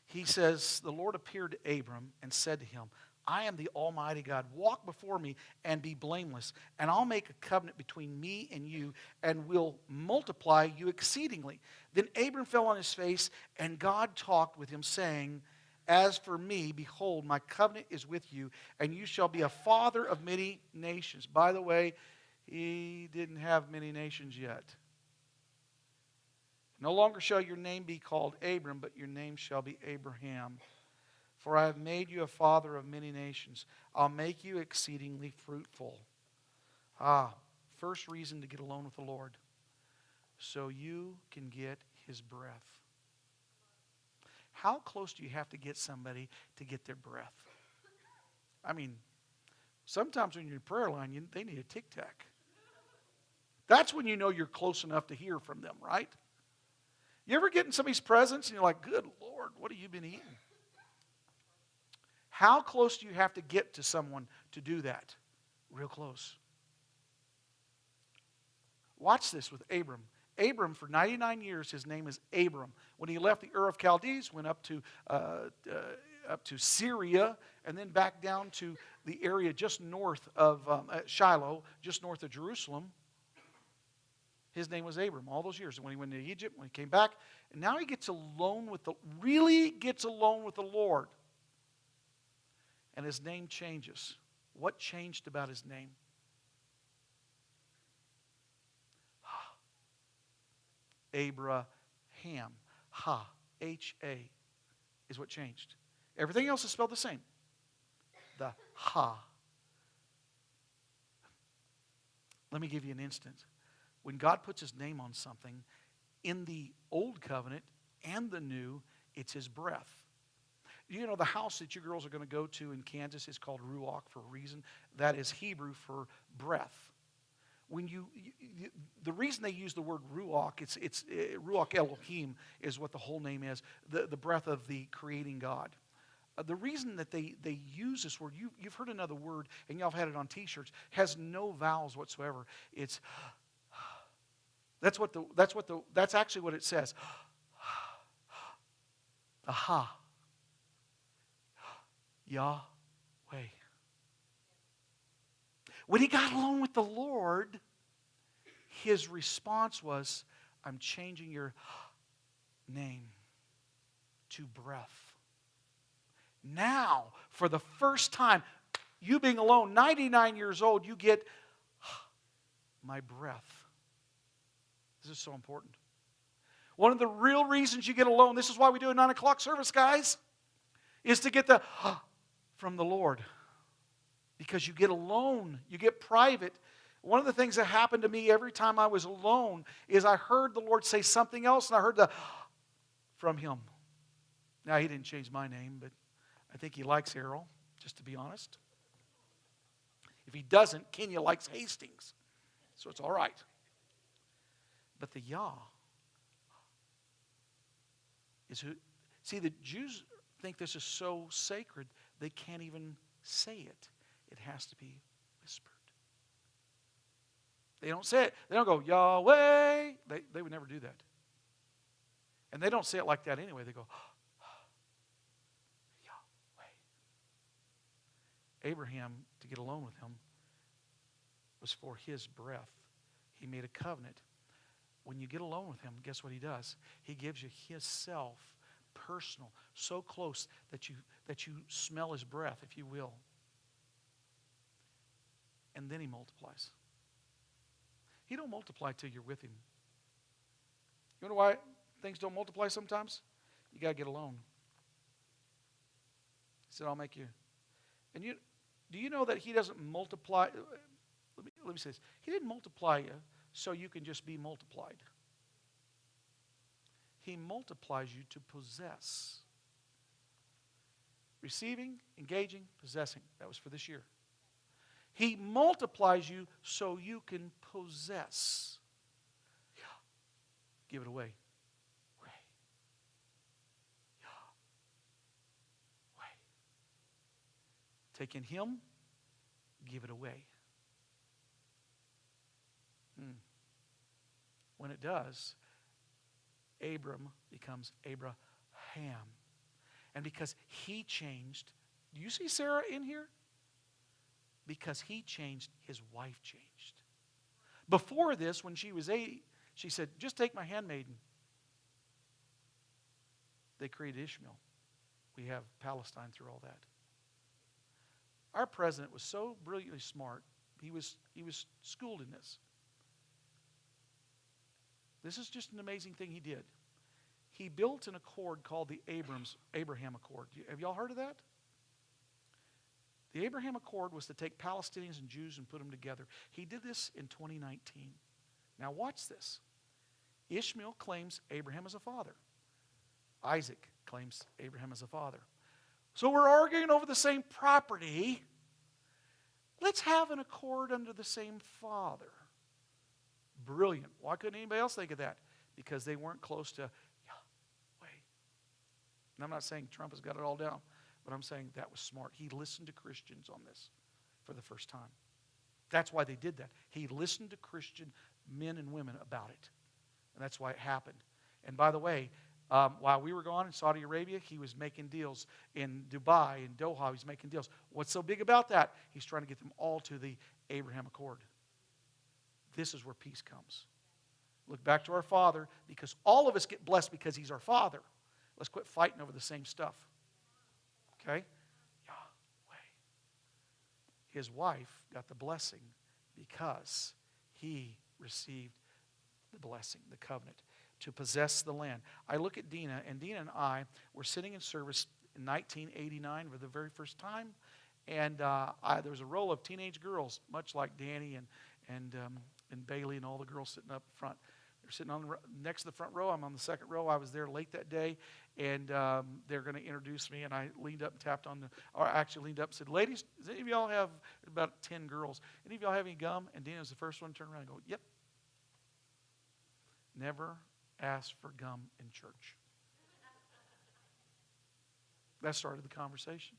He says, the Lord appeared to Abram and said to him, I am the Almighty God. Walk before me and be blameless, and I'll make a covenant between me and you, and will multiply you exceedingly. Then Abram fell on his face, and God talked with him, saying, as for me, behold, my covenant is with you, and you shall be a father of many nations. By the way, he didn't have many nations yet. No longer shall your name be called Abram, but your name shall be Abraham. For I have made you a father of many nations. I'll make you exceedingly fruitful. First reason to get alone with the Lord. So you can get His breath. How close do you have to get somebody to get their breath? I mean, sometimes when you're in prayer line, they need a tic-tac. That's when you know you're close enough to hear from them, right? You ever get in somebody's presence and you're like, good Lord, what have you been eating? How close do you have to get to someone to do that? Real close. Watch this with Abram. Abram, for 99 years, his name is Abram. When he left the Ur of Chaldees, went up to Syria, and then back down to the area just north of Shiloh, just north of Jerusalem. His name was Abram all those years. When he went to Egypt, when he came back, and now he really gets alone with the Lord. And his name changes. What changed about his name? Abraham. H-A is what changed. Everything else is spelled the same. The Ha. Let me give you an instance. When God puts His name on something, in the Old Covenant and the New, it's His breath. You know, the house that you girls are going to go to in Kansas is called Ruach for a reason. That is Hebrew for breath. When the reason they use the word Ruach, it's Ruach Elohim is what the whole name is, the breath of the creating God. The reason that they use this word, you've heard another word, and y'all have had it on T-shirts, has no vowels whatsoever. It's that's actually what it says. Aha. Yahweh. When he got alone with the Lord, his response was, I'm changing your name to breath. Now, for the first time, you being alone, 99 years old, you get my breath. This is so important. One of the real reasons you get alone, this is why we do a 9 o'clock service, guys, is to get the from the Lord. Because you get alone, you get private. One of the things that happened to me every time I was alone is I heard the Lord say something else, and I heard the from Him. Now, He didn't change my name, but I think He likes Errol, just to be honest. If He doesn't, Kenya likes Hastings. So it's all right. But the Yah is who. See, the Jews think this is so sacred, they can't even say it. It has to be whispered. They don't say it. They don't go, Yahweh. They would never do that. And they don't say it like that anyway. They go, Yahweh. Abraham, to get alone with Him, was for his breath. He made a covenant. When you get alone with him, guess what he does? He gives you his self, personal, so close that you smell his breath, if you will. And then he multiplies. He don't multiply till you're with him. You know why things don't multiply sometimes? You got to get alone. He said, I'll make you. And do you know that he doesn't multiply? Let me say this. He didn't multiply you so you can just be multiplied. He multiplies you to possess. Receiving, engaging, possessing. That was for this year. He multiplies you so you can possess. Give it away. Take in him, give it away. When it does, Abram becomes Abraham. And because he changed, do you see Sarah in here? Because he changed, his wife changed. Before this, when she was 80, she said, just take my handmaiden. They created Ishmael. We have Palestine through all that. Our president was so brilliantly smart. He was schooled in this. This is just an amazing thing he did. He built an accord called the Abraham Accord. Have y'all heard of that? The Abraham Accord was to take Palestinians and Jews and put them together. He did this in 2019. Now watch this. Ishmael claims Abraham as a father. Isaac claims Abraham as a father. So we're arguing over the same property. Let's have an accord under the same father. Brilliant. Why couldn't anybody else think of that? Because they weren't close to Yahweh. And I'm not saying Trump has got it all down, but I'm saying that was smart. He listened to Christians on this for the first time. That's why they did that. He listened to Christian men and women about it. And that's why it happened. And by the way, while we were gone in Saudi Arabia, he was making deals in Dubai, in Doha. He's making deals. What's so big about that? He's trying to get them all to the Abraham Accord. This is where peace comes. Look back to our Father, because all of us get blessed because he's our Father. Let's quit fighting over the same stuff. Okay? Yahweh. His wife got the blessing because he received the blessing, the covenant, to possess the land. I look at Dina, and Dina and I were sitting in service in 1989 for the very first time, and there was a row of teenage girls, much like Danny and Bailey and all the girls sitting up front. They're sitting next to the front row. I'm on the second row. I was there late that day, and they're going to introduce me. And I leaned up and tapped on leaned up and said, ladies, does any of y'all have, about 10 girls, any of y'all have any gum? And Dina was the first one to turn around and go, yep. Never ask for gum in church. That started the conversation.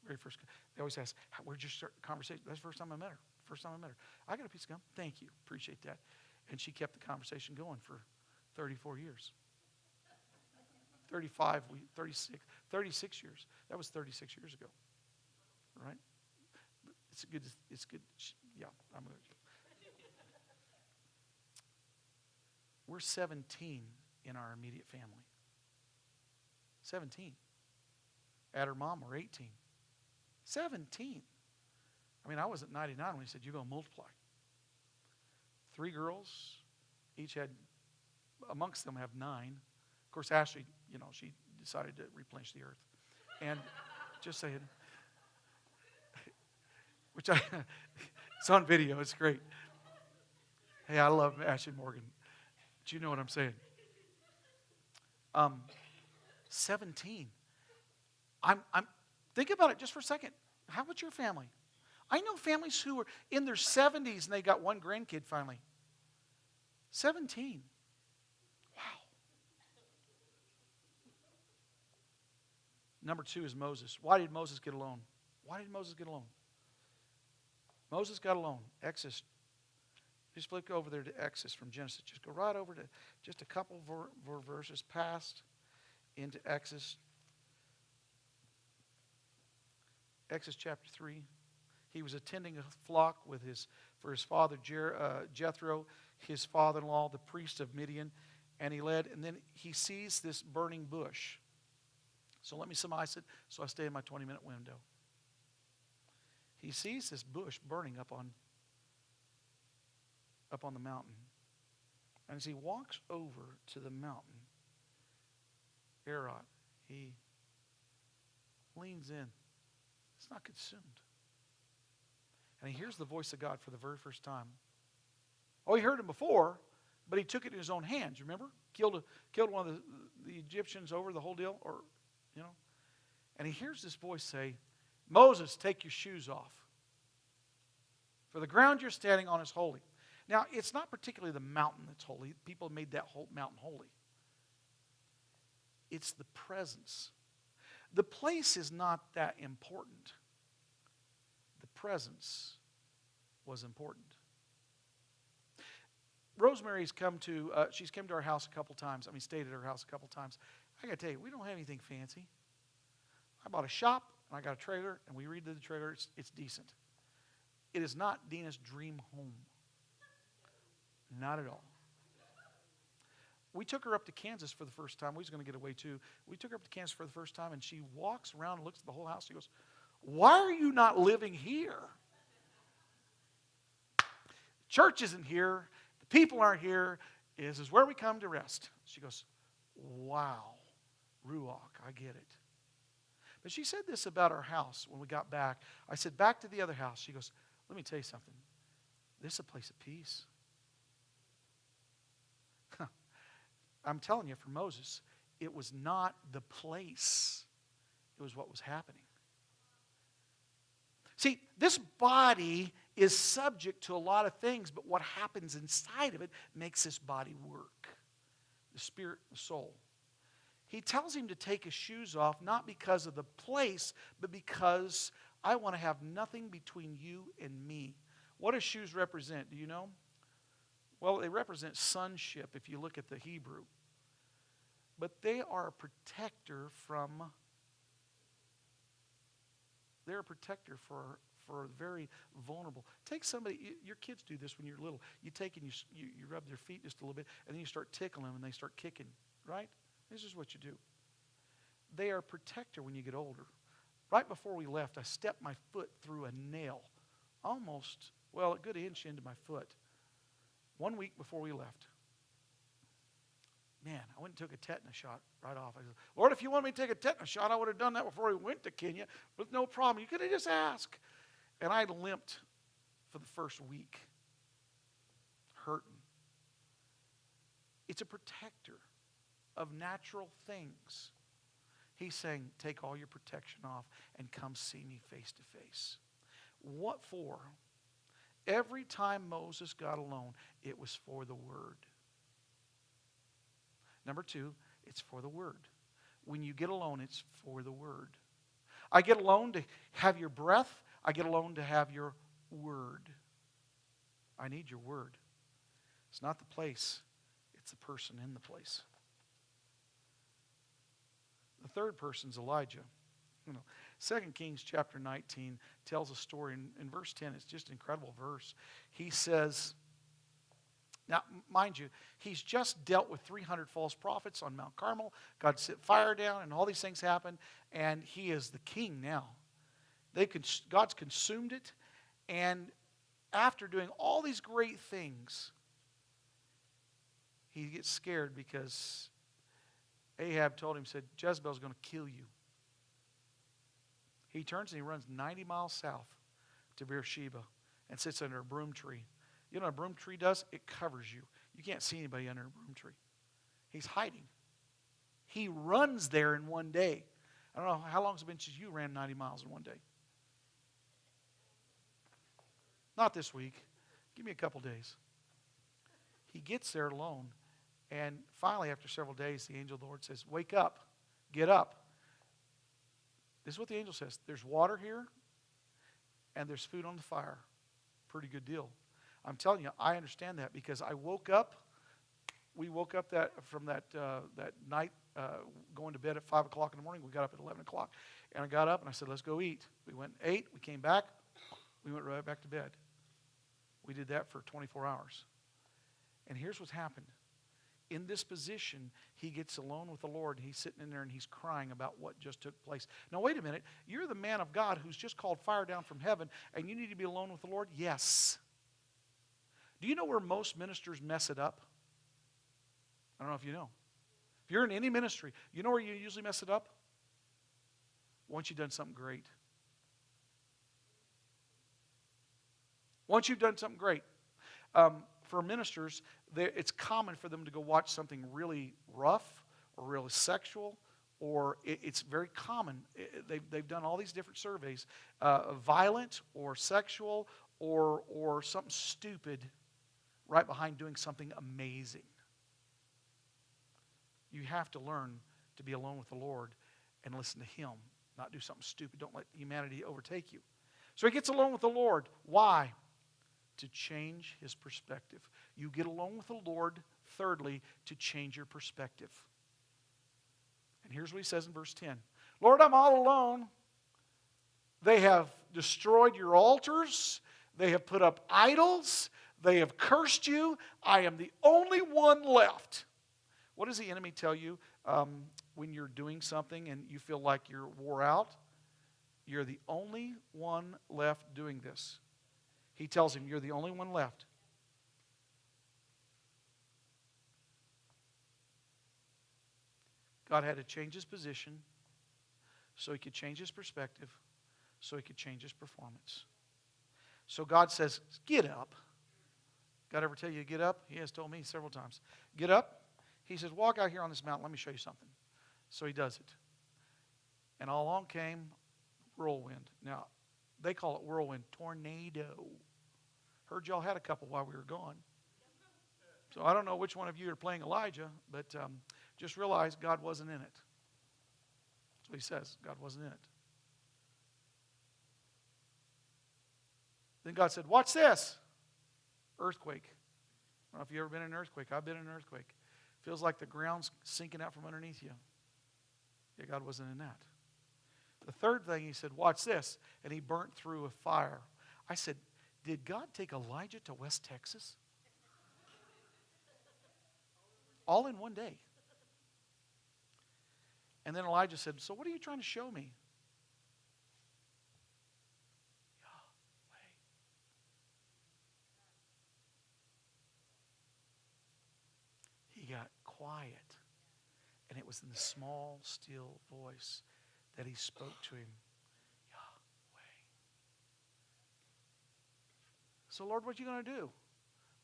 Very first, they always ask, where'd you start the conversation? That's the first time I met her. I got a piece of gum. Thank you. Appreciate that. And she kept the conversation going for 34 years. 36 years. That was 36 years ago. Right? It's good. Yeah, I'm going to. We're 17 in our immediate family. 17. At her mom, we're 18. 17. I mean, I was at 99 when he said, you're going to multiply. 3 girls, each had, amongst them have 9. Of course, Ashley, she decided to replenish the earth. And just saying, it's on video, it's great. Hey, I love Ashley Morgan. But you know what I'm saying. 17. I'm think about it just for a second. How about your family? I know families who are in their 70s and they got 1 grandkid finally. 17. Wow. Number 2 is Moses. Why did Moses get alone? Moses got alone. Exodus. Just flick over there to Exodus from Genesis. Just go right over to just a couple verses past into Exodus. Exodus chapter 3. He was attending a flock for his father Jethro. his father-in-law, the priest of Midian, and he led, and then he sees this burning bush. So let me surmise it, so I stay in my 20-minute window. He sees this bush burning up on the mountain. And as he walks over to the mountain, Errol, he leans in. It's not consumed. And he hears the voice of God for the very first time. Oh, he heard him before, but he took it in his own hands, remember? Killed one of the Egyptians over the whole deal, And he hears this voice say, Moses, take your shoes off. For the ground you're standing on is holy. Now, it's not particularly the mountain that's holy. People have made that whole mountain holy. It's the presence. The place is not that important. The presence was important. Rosemary's come to our house a couple times. Stayed at her house a couple times. I got to tell you, we don't have anything fancy. I bought a shop, and I got a trailer, and we redid the trailer. It's decent. It is not Dina's dream home. Not at all. We took her up to Kansas for the first time. We was going to get away too. We took her up to Kansas for the first time, and she walks around and looks at the whole house. She goes, why are you not living here? Church isn't here. The people aren't here. This is where we come to rest. She goes, wow, Ruach, I get it. But she said this about our house when we got back. I said, back to the other house. She goes, let me tell you something. This is a place of peace. I'm telling you, for Moses, it was not the place. It was what was happening. See, this body is subject to a lot of things, but what happens inside of it makes this body work. The spirit, the soul. He tells him to take his shoes off, not because of the place, but because I want to have nothing between you and me. What do shoes represent? Do you know? Well, they represent sonship if you look at the Hebrew. But they are a protector for very vulnerable. Take somebody, your kids do this when you're little. You take and you rub their feet just a little bit, and then you start tickling them, and they start kicking, right? This is what you do. They are a protector when you get older. Right before we left, I stepped my foot through a nail, almost, a good inch into my foot. 1 week before we left. Man, I went and took a tetanus shot right off. I said, Lord, if you want me to take a tetanus shot, I would have done that before we went to Kenya with no problem. You could have just asked. And I limped for the first week, hurting. It's a protector of natural things. He's saying, take all your protection off and come see me face to face. What for? Every time Moses got alone, it was for the Word. Number two, it's for the Word. When you get alone, it's for the Word. I get alone to have your breath. I get alone to have your Word. I need your Word. It's not the place. It's the person in the place. The third person's Elijah. 2 Kings chapter 19 tells a story. In verse 10, it's just an incredible verse. He says, now, mind you, he's just dealt with 300 false prophets on Mount Carmel. God sent fire down, and all these things happened, and he is the king now. God's consumed it, and after doing all these great things, he gets scared because Ahab told him, said, Jezebel's going to kill you. He turns and he runs 90 miles south to Beersheba and sits under a broom tree. You know what a broom tree does? It covers you. You can't see anybody under a broom tree. He's hiding. He runs there in one day. I don't know, how long has it been since you ran 90 miles in one day? Not this week. Give me a couple days. He gets there alone. And finally, after several days, the angel of the Lord says, wake up. Get up. This is what the angel says. There's water here, and there's food on the fire. Pretty good deal. I'm telling you, I understand that because I woke up. We woke up from that night going to bed at 5 o'clock in the morning. We got up at 11 o'clock. And I got up and I said, let's go eat. We went and ate. We came back. We went right back to bed. We did that for 24 hours. And here's what's happened. In this position, he gets alone with the Lord. And he's sitting in there and he's crying about what just took place. Now, wait a minute. You're the man of God who's just called fire down from heaven, and you need to be alone with the Lord? Yes. Do you know where most ministers mess it up? I don't know if you know. If you're in any ministry, you know where you usually mess it up? Once you've done something great. Once you've done something great. For ministers, it's common for them to go watch something really rough or really sexual, or it's very common. They've done all these different surveys, violent or sexual or something stupid right behind doing something amazing. You have to learn to be alone with the Lord and listen to Him, not do something stupid. Don't let humanity overtake you. So he gets alone with the Lord. Why? To change his perspective. You get alone with the Lord, thirdly, to change your perspective. And here's what he says in verse 10. Lord, I'm all alone. They have destroyed your altars. They have put up idols. They have cursed you. I am the only one left. What does the enemy tell you when you're doing something and you feel like you're wore out? You're the only one left doing this. He tells him, you're the only one left. God had to change his position so he could change his perspective, so he could change his performance. So God says, get up. God ever tell you to get up? He has told me several times. Get up. He says, walk out here on this mountain. Let me show you something. So he does it. And along came whirlwind. Now, they call it whirlwind tornado. Heard y'all had a couple while we were gone. So I don't know which one of you are playing Elijah, but just realize God wasn't in it. That's what he says. God wasn't in it. Then God said, watch this. Earthquake. I don't know if you've ever been in an earthquake. I've been in an earthquake. Feels like the ground's sinking out from underneath you. Yeah, God wasn't in that. The third thing he said, watch this. And he burnt through a fire. I said, did God take Elijah to West Texas? All in one day. And then Elijah said, so what are you trying to show me? He got quiet. And it was in the small, still voice that he spoke to him. Yahweh. So, Lord, what are you going to do?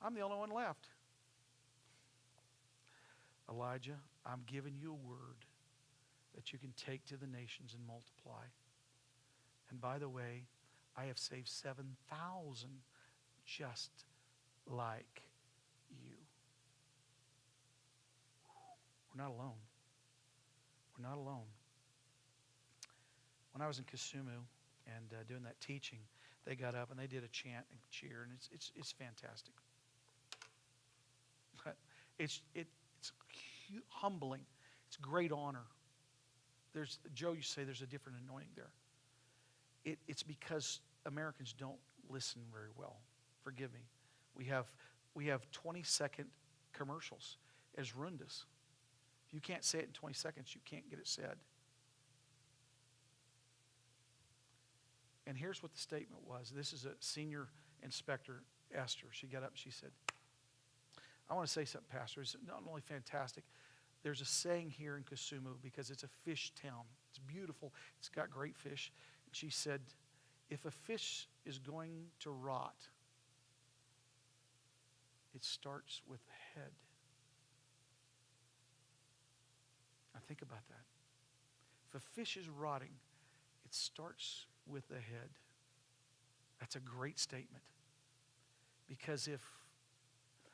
I'm the only one left. Elijah, I'm giving you a word that you can take to the nations and multiply. And by the way, I have saved 7,000 just like you. We're not alone. We're not alone. When I was in Kisumu and doing that teaching, they got up and they did a chant and cheer, and it's fantastic. It's humbling. It's great honor. Joe used to say there's a different anointing there. It's because Americans don't listen very well. Forgive me. We have 20-second commercials as rundas. If you can't say it in 20 seconds, you can't get it said. And here's what the statement was. This is a senior inspector, Esther. She got up and she said, I want to say something, Pastor. It's not only fantastic. There's a saying here in Kisumu because it's a fish town. It's beautiful. It's got great fish. And she said, if a fish is going to rot, it starts with the head. Now think about that. If a fish is rotting, it starts with the head. That's a great statement. Because if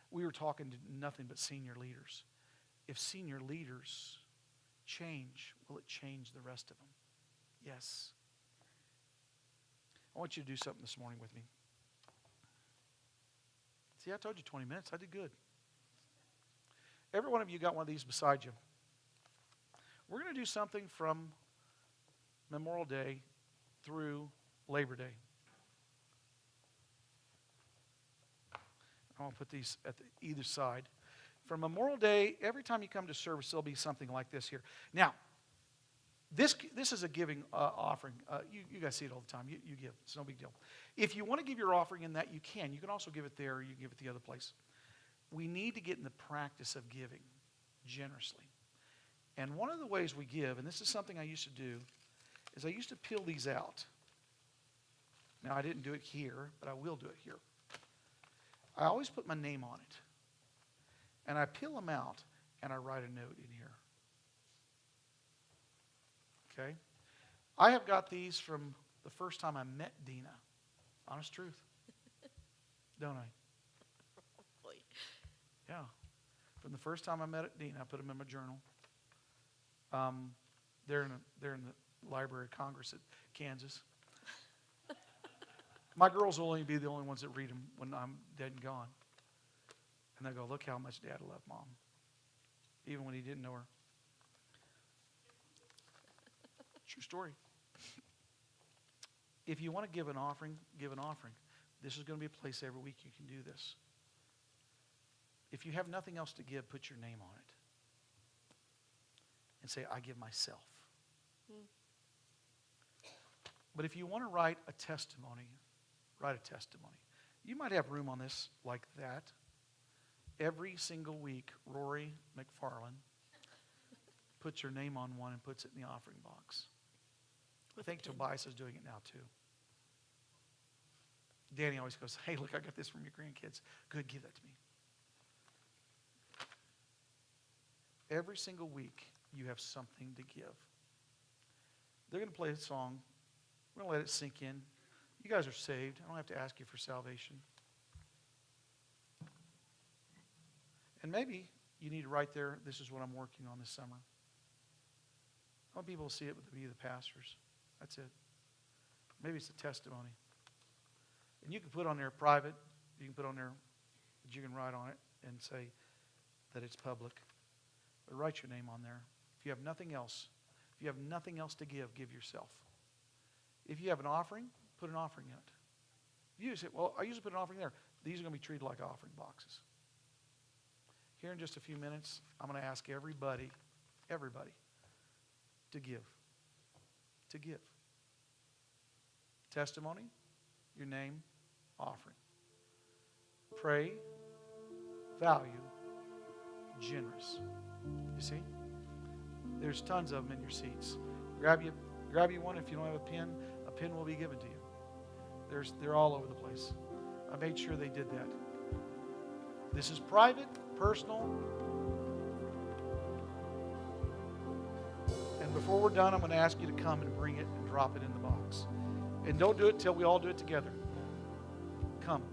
we were talking to nothing but senior leaders, if senior leaders change, will it change the rest of them? Yes. I want you to do something this morning with me. See, I told you 20 minutes. I did good. Every one of you got one of these beside you. We're going to do something from Memorial Day through Labor Day. I'll put these at either side. For Memorial Day, every time you come to service, there'll be something like this here. Now, this is a giving offering. You guys see it all the time. You give. It's no big deal. If you want to give your offering in that, you can. You can also give it there, or you can give it the other place. We need to get in the practice of giving generously. And one of the ways we give, and this is something I used to do, is I used to peel these out. Now, I didn't do it here, but I will do it here. I always put my name on it. And I peel them out, and I write a note in here. Okay? I have got these from the first time I met Dina. Honest truth. Don't I? Probably. Yeah. From the first time I met Dina, I put them in my journal. They're in the Library of Congress at Kansas. My girls will only be the only ones that read them when I'm dead and gone. And they go, look how much Dad loved Mom, even when he didn't know her. True story. If you want to give an offering, give an offering. This is going to be a place every week you can do this. If you have nothing else to give, put your name on it. And say, I give myself. But if you want to write a testimony, write a testimony. You might have room on this like that. Every single week, Rory McFarland puts your name on one and puts it in the offering box. I think Tobias is doing it now too. Danny always goes, hey, look, I got this from your grandkids. Good, give that to me. Every single week, you have something to give. They're going to play a song. We're going to let it sink in. You guys are saved. I don't have to ask you for salvation. And maybe you need to write there, this is what I'm working on this summer. I want people to see it with the pastors. That's it. Maybe it's a testimony. And you can put on there private. You can put on there that you can write on it and say that it's public. But write your name on there. If you have nothing else, to give yourself. If you have an offering, put an offering in it. You say, well, I usually put an offering there. These are going to be treated like offering boxes. Here in just a few minutes, I'm going to ask everybody to give. To give. Testimony, your name, offering. Pray, value, generous. You see? There's tons of them in your seats. Grab you one. If you don't have a pen will be given to you. They're all over the place. I made sure they did that. This is private, personal. And before we're done, I'm going to ask you to come and bring it and drop it in the box. And don't do it till we all do it together. Come.